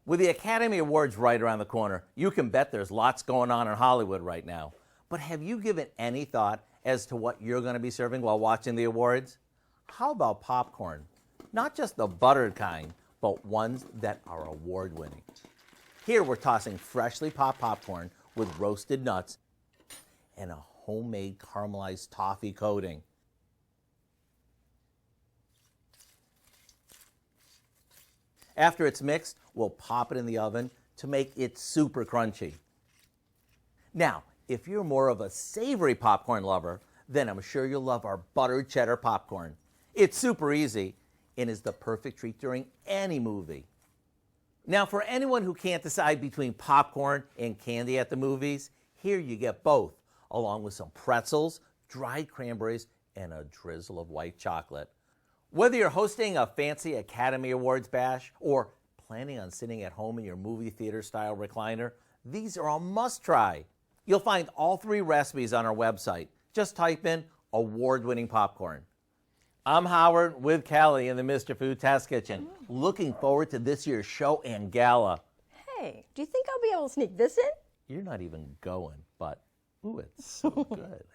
With the Academy Awards right around the corner, you can bet there's lots going on in Hollywood right now. But have you given any thought as to what you're going to be serving while watching the awards? How about popcorn? Not just the buttered kind, but ones that are award-winning. Here we're tossing freshly popped popcorn with roasted nuts and a homemade caramelized toffee coating. After it's mixed, we'll pop it in the oven to make it super crunchy. Now, if you're more of a savory popcorn lover, then I'm sure you'll love our buttered cheddar popcorn. It's super easy and is the perfect treat during any movie. Now, for anyone who can't decide between popcorn and candy at the movies, here you get both, along with some pretzels, dried cranberries, and a drizzle of white chocolate. Whether you're hosting a fancy Academy Awards bash or planning on sitting at home in your movie theater style recliner, these are a must-try. You'll find all 3 recipes on our website. Just type in award-winning popcorn. I'm Howard with Kelly in the Mr. Food Test Kitchen. Looking forward to this year's show and gala. Hey, do you think I'll be able to sneak this in? You're not even going, but ooh, it's so good.